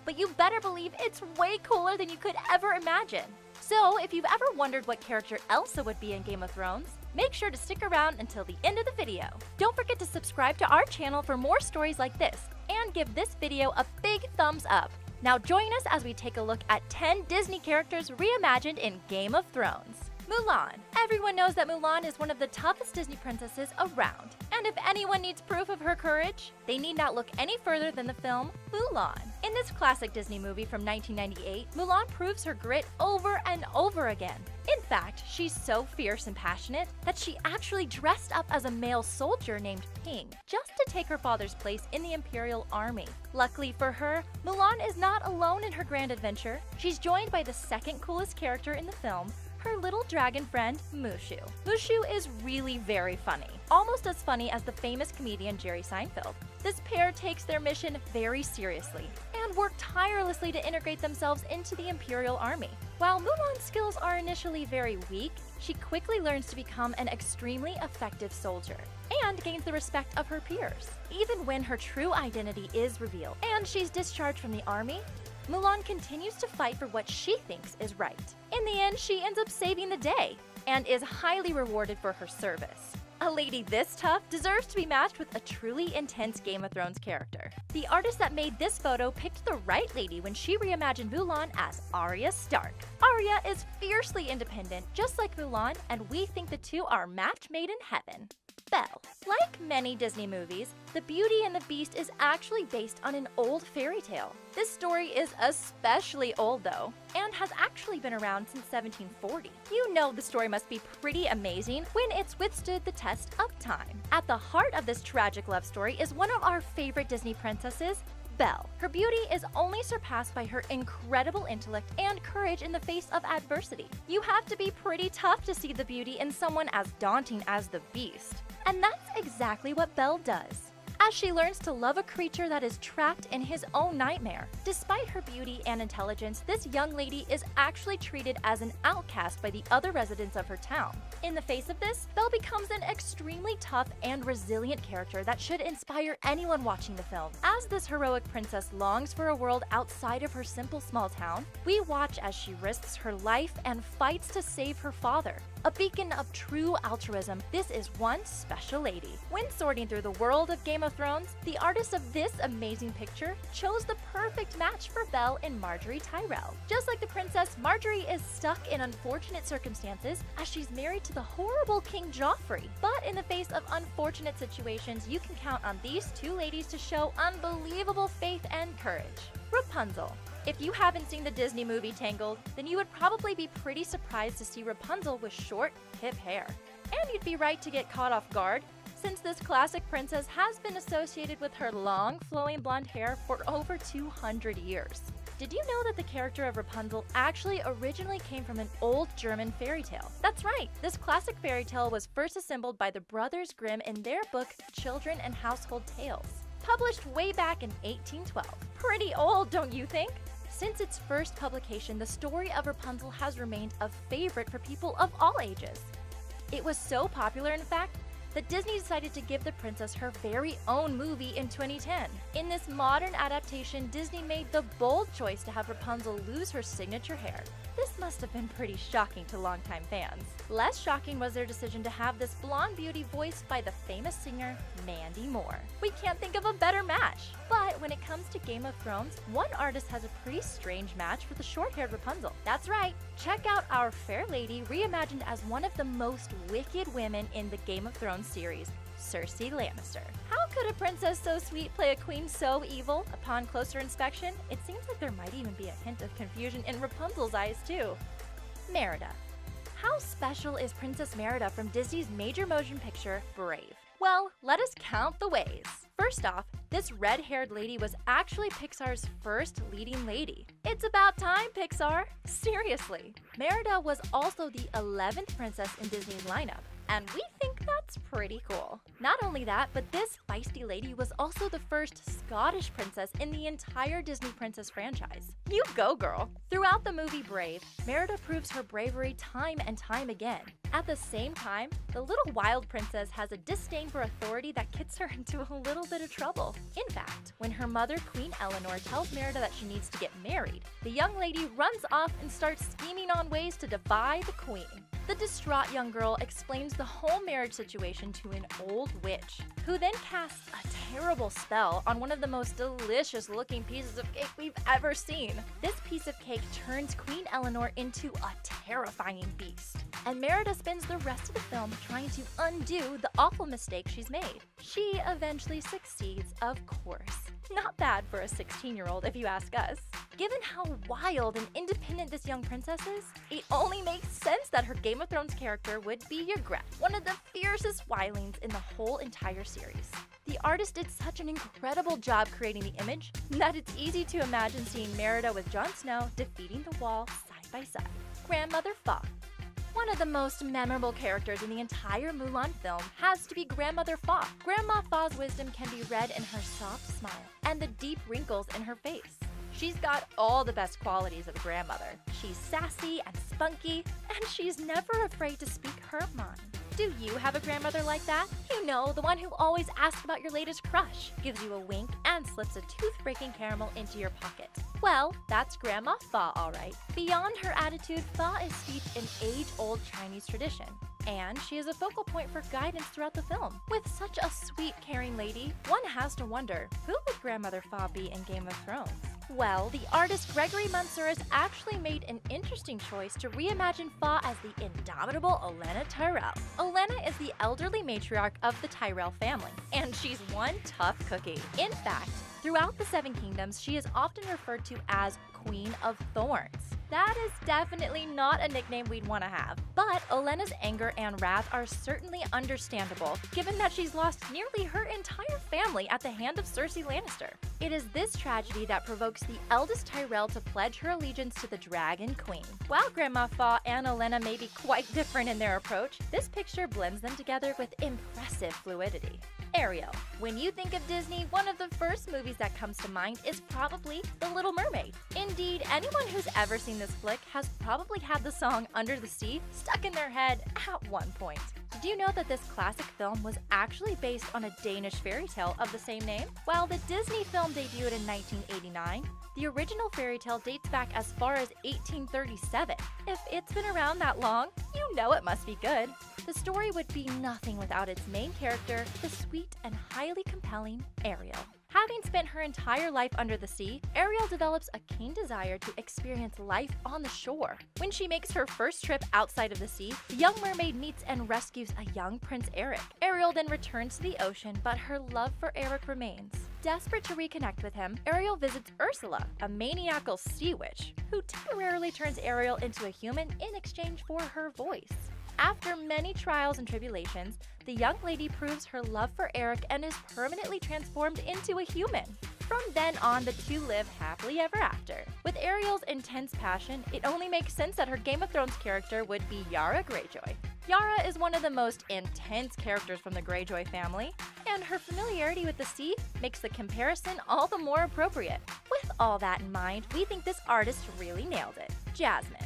but you better believe it's way cooler than you could ever imagine. So, if you've ever wondered what character Elsa would be in Game of Thrones, make sure to stick around until the end of the video. Don't forget to subscribe to our channel for more stories like this, and give this video a big thumbs up. Now join us as we take a look at 10 Disney characters reimagined in Game of Thrones. Mulan. Everyone knows that Mulan is one of the toughest Disney princesses around. And if anyone needs proof of her courage, they need not look any further than the film Mulan. In this classic Disney movie from 1998, Mulan proves her grit over and over again. In fact, she's so fierce and passionate that she actually dressed up as a male soldier named Ping just to take her father's place in the Imperial Army. Luckily for her, Mulan is not alone in her grand adventure. She's joined by the second coolest character in the film, her little dragon friend, Mushu. Mushu is really very funny, almost as funny as the famous comedian Jerry Seinfeld. This pair takes their mission very seriously and work tirelessly to integrate themselves into the Imperial Army. While Mulan's skills are initially very weak, she quickly learns to become an extremely effective soldier and gains the respect of her peers. Even when her true identity is revealed and she's discharged from the army, Mulan continues to fight for what she thinks is right. In the end, she ends up saving the day and is highly rewarded for her service. A lady this tough deserves to be matched with a truly intense Game of Thrones character. The artist that made this photo picked the right lady when she reimagined Mulan as Arya Stark. Arya is fiercely independent, just like Mulan, and we think the two are match made in heaven. Belle. Like many Disney movies, The Beauty and the Beast is actually based on an old fairy tale. This story is especially old though, and has actually been around since 1740. You know the story must be pretty amazing when it's withstood the test of time. At the heart of this tragic love story is one of our favorite Disney princesses, Belle. Her beauty is only surpassed by her incredible intellect and courage in the face of adversity. You have to be pretty tough to see the beauty in someone as daunting as the Beast. And that's exactly what Belle does, as she learns to love a creature that is trapped in his own nightmare. Despite her beauty and intelligence, this young lady is actually treated as an outcast by the other residents of her town. In the face of this, Belle becomes an extremely tough and resilient character that should inspire anyone watching the film. As this heroic princess longs for a world outside of her simple small town, we watch as she risks her life and fights to save her father. A beacon of true altruism, this is one special lady. When sorting through the world of Game of Thrones, the artist of this amazing picture chose the perfect match for Belle and Marjorie Tyrell. Just like the princess, Marjorie is stuck in unfortunate circumstances as she's married to the horrible King Joffrey. But in the face of unfortunate situations, you can count on these two ladies to show unbelievable faith and courage. Rapunzel. If you haven't seen the Disney movie Tangled, then you would probably be pretty surprised to see Rapunzel with short, hip hair. And you'd be right to get caught off guard, since this classic princess has been associated with her long, flowing blonde hair for over 200 years. Did you know that the character of Rapunzel actually originally came from an old German fairy tale? That's right, this classic fairy tale was first assembled by the Brothers Grimm in their book Children and Household Tales, published way back in 1812. Pretty old, don't you think? Since its first publication, the story of Rapunzel has remained a favorite for people of all ages. It was so popular, in fact, that Disney decided to give the princess her very own movie in 2010. In this modern adaptation, Disney made the bold choice to have Rapunzel lose her signature hair. This must have been pretty shocking to longtime fans. Less shocking was their decision to have this blonde beauty voiced by the famous singer Mandy Moore. We can't think of a better match. But when it comes to Game of Thrones, one artist has a pretty strange match for the short-haired Rapunzel. That's right, check out our fair lady reimagined as one of the most wicked women in the Game of Thrones series, Cersei Lannister. How could a princess so sweet play a queen so evil? Upon closer inspection, it seems like there might even be a hint of confusion in Rapunzel's eyes too. Merida. How special is Princess Merida from Disney's major motion picture, Brave? Well, let us count the ways. First off, this red-haired lady was actually Pixar's first leading lady. It's about time, Pixar! Seriously. Merida was also the 11th princess in Disney's lineup, and we think That's pretty cool. Not only that, but this feisty lady was also the first Scottish princess in the entire Disney princess franchise. You go, girl! Throughout the movie Brave, Merida proves her bravery time and time again. At the same time, the little wild princess has a disdain for authority that gets her into a little bit of trouble. In fact, when her mother, Queen Elinor, tells Merida that she needs to get married, the young lady runs off and starts scheming on ways to defy the queen. The distraught young girl explains the whole marriage situation to an old witch, who then casts a terrible spell on one of the most delicious-looking pieces of cake we've ever seen. This piece of cake turns Queen Elinor into a terrifying beast, and Merida spends the rest of the film trying to undo the awful mistake she's made. She eventually succeeds, of course. Not bad for a 16-year-old, if you ask us. Given how wild and independent this young princess is, it only makes sense that her Game of Thrones character would be Ygritte, one of the fiercest wildlings in the whole entire series. The artist did such an incredible job creating the image that it's easy to imagine seeing Merida with Jon Snow defeating the wall side by side. Grandmother Fa. One of the most memorable characters in the entire Mulan film has to be Grandmother Fa. Grandma Fa's wisdom can be read in her soft smile and the deep wrinkles in her face. She's got all the best qualities of a grandmother. She's sassy and spunky, and she's never afraid to speak her mind. Do you have a grandmother like that? You know, the one who always asks about your latest crush, gives you a wink, and slips a tooth-breaking caramel into your pocket. Well, that's Grandma Fa, all right. Beyond her attitude, Fa is steeped in age-old Chinese tradition, and she is a focal point for guidance throughout the film. With such a sweet, caring lady, one has to wonder, who would Grandmother Fa be in Game of Thrones? Well, the artist Gregory Mansuris actually made an interesting choice to reimagine Fa as the indomitable Olenna Tyrell. Olenna is the elderly matriarch of the Tyrell family, and she's one tough cookie. In fact, throughout the Seven Kingdoms, she is often referred to as Queen of Thorns. That is definitely not a nickname we'd want to have. But Olenna's anger and wrath are certainly understandable, given that she's lost nearly her entire family at the hand of Cersei Lannister. It is this tragedy that provokes the eldest Tyrell to pledge her allegiance to the Dragon Queen. While Grandma Fa and Olenna may be quite different in their approach, this picture blends them together with impressive fluidity. Ariel. When you think of Disney, one of the first movies that comes to mind is probably The Little Mermaid. Indeed, anyone who's ever seen this flick has probably had the song Under the Sea stuck in their head at one point. Did you know that this classic film was actually based on a Danish fairy tale of the same name? While the Disney film debuted in 1989, the original fairy tale dates back as far as 1837. If it's been around that long, you know it must be good. The story would be nothing without its main character, the sweet and highly compelling Ariel. Having spent her entire life under the sea, Ariel develops a keen desire to experience life on the shore. When she makes her first trip outside of the sea, the young mermaid meets and rescues a young Prince Eric. Ariel then returns to the ocean, but her love for Eric remains. Desperate to reconnect with him, Ariel visits Ursula, a maniacal sea witch, who temporarily turns Ariel into a human in exchange for her voice. After many trials and tribulations, the young lady proves her love for Eric and is permanently transformed into a human. From then on, the two live happily ever after. With Ariel's intense passion, it only makes sense that her Game of Thrones character would be Yara Greyjoy. Yara is one of the most intense characters from the Greyjoy family, and her familiarity with the sea makes the comparison all the more appropriate. With all that in mind, we think this artist really nailed it. Jasmine.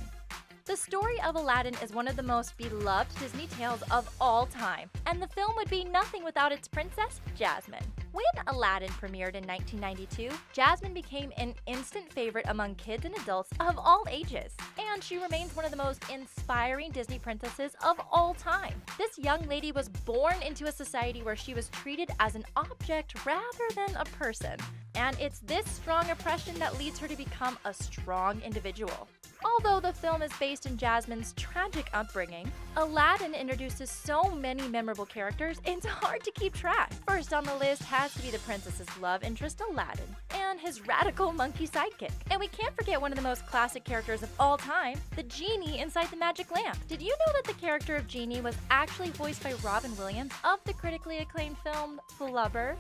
The story of Aladdin is one of the most beloved Disney tales of all time, and the film would be nothing without its princess, Jasmine. When Aladdin premiered in 1992, Jasmine became an instant favorite among kids and adults of all ages, and she remains one of the most inspiring Disney princesses of all time. This young lady was born into a society where she was treated as an object rather than a person, and it's this strong oppression that leads her to become a strong individual. Although the film is based in Jasmine's tragic upbringing, Aladdin introduces so many memorable characters, it's hard to keep track. First on the list has to be the princess's love interest, Aladdin. And and his radical monkey sidekick. And we can't forget one of the most classic characters of all time, the genie inside the magic lamp. Did you know that the character of Genie was actually voiced by Robin Williams of the critically acclaimed film Flubber?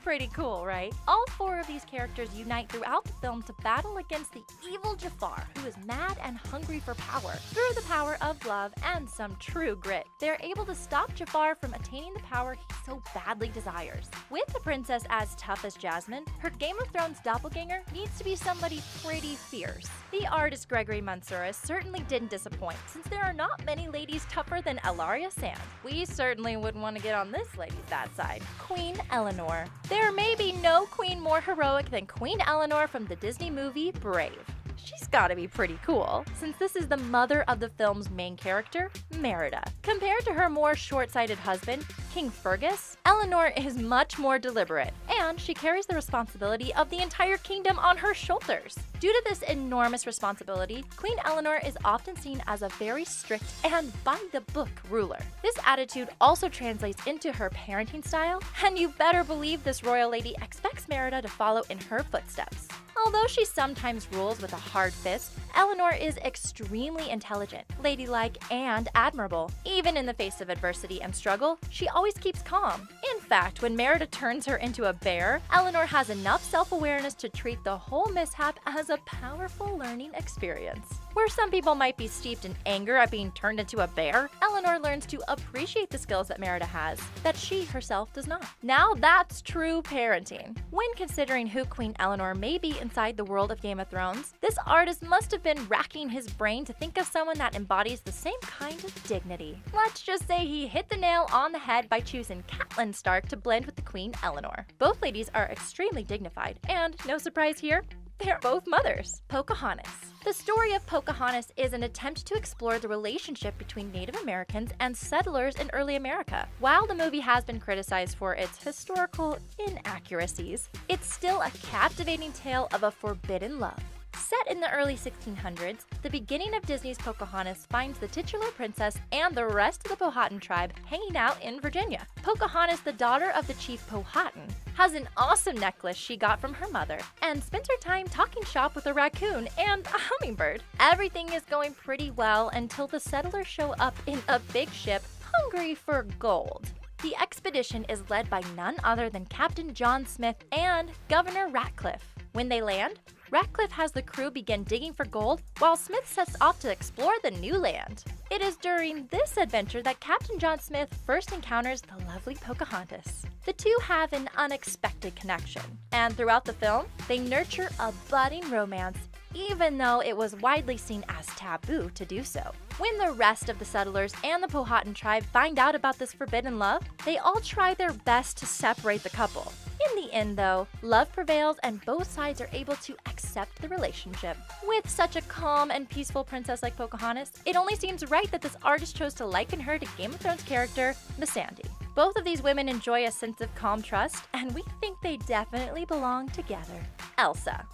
Pretty cool, right? All four of these characters unite throughout the film to battle against the evil Jafar, who is mad and hungry for power. Through the power of love and some true grit, they're able to stop Jafar from attaining the power he so badly desires. With the princess as tough as Jasmine, her Game of Thrones doppelganger needs to be somebody pretty fierce. The artist Gregory Mansuras certainly didn't disappoint, since there are not many ladies tougher than Elaria Sand. We certainly wouldn't want to get on this lady's bad side. Queen Elinor. There may be no queen more heroic than Queen Elinor from the Disney movie Brave. She's gotta be pretty cool, since this is the mother of the film's main character, Merida. Compared to her more short-sighted husband, King Fergus, Elinor is much more deliberate, and she carries the responsibility of the entire kingdom on her shoulders. Due to this enormous responsibility, Queen Elinor is often seen as a very strict and by-the-book ruler. This attitude also translates into her parenting style, and you better believe this royal lady expects Merida to follow in her footsteps. Although she sometimes rules with a hard fist, Elinor is extremely intelligent, ladylike, and admirable. Even in the face of adversity and struggle, she always keeps calm. In fact, when Merida turns her into a bear, Elinor has enough self-awareness to treat the whole mishap as a powerful learning experience. Where some people might be steeped in anger at being turned into a bear, Elinor learns to appreciate the skills that Merida has, that she herself does not. Now that's true parenting. When considering who Queen Elinor may be inside the world of Game of Thrones, this artist must have been racking his brain to think of someone that embodies the same kind of dignity. Let's just say he hit the nail on the head by choosing Catelyn Stark to blend with the Queen Elinor. Both ladies are extremely dignified, and no surprise here, they're both mothers. Pocahontas. The story of Pocahontas is an attempt to explore the relationship between Native Americans and settlers in early America. While the movie has been criticized for its historical inaccuracies, it's still a captivating tale of a forbidden love. Set in the early 1600s, the beginning of Disney's Pocahontas finds the titular princess and the rest of the Powhatan tribe hanging out in Virginia. Pocahontas, the daughter of the chief Powhatan, has an awesome necklace she got from her mother and spends her time talking shop with a raccoon and a hummingbird. Everything is going pretty well until the settlers show up in a big ship hungry for gold. The expedition is led by none other than Captain John Smith and Governor Ratcliffe. When they land, Ratcliffe has the crew begin digging for gold while Smith sets off to explore the new land. It is during this adventure that Captain John Smith first encounters the lovely Pocahontas. The two have an unexpected connection, and throughout the film, they nurture a budding romance, even though it was widely seen as taboo to do so. When the rest of the settlers and the Powhatan tribe find out about this forbidden love, they all try their best to separate the couple. In the end, though, love prevails and both sides are able to accept the relationship. With such a calm and peaceful princess like Pocahontas, it only seems right that this artist chose to liken her to Game of Thrones character Missandei. Both of these women enjoy a sense of calm trust, and we think they definitely belong together. Elsa.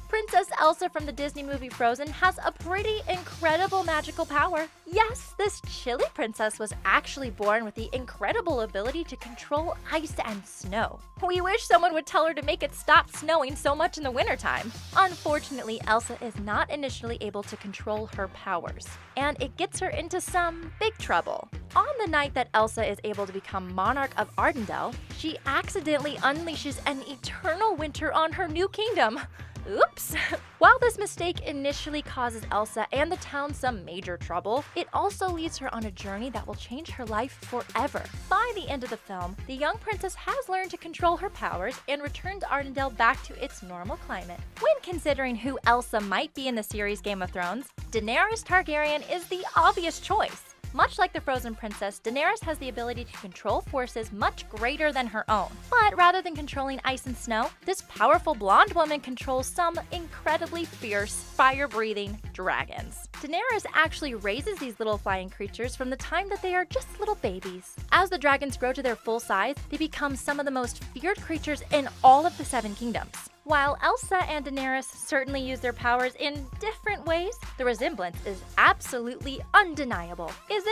Princess Elsa from the Disney movie Frozen has a pretty incredible magical power. Yes, this chilly princess was actually born with the incredible ability to control ice and snow. We wish someone would tell her to make it stop snowing so much in the wintertime. Unfortunately, Elsa is not initially able to control her powers, and it gets her into some big trouble. On the night that Elsa is able to become monarch of Arendelle, she accidentally unleashes an eternal winter on her new kingdom. Oops! While this mistake initially causes Elsa and the town some major trouble, it also leads her on a journey that will change her life forever. By the end of the film, the young princess has learned to control her powers and returned Arendelle back to its normal climate. When considering who Elsa might be in the series Game of Thrones, Daenerys Targaryen is the obvious choice. Much like the Frozen princess, Daenerys has the ability to control forces much greater than her own. But rather than controlling ice and snow, this powerful blonde woman controls some incredibly fierce, fire-breathing dragons. Daenerys actually raises these little flying creatures from the time that they are just little babies. As the dragons grow to their full size, they become some of the most feared creatures in all of the Seven Kingdoms. While Elsa and Daenerys certainly use their powers in different ways, the resemblance is absolutely undeniable. Is it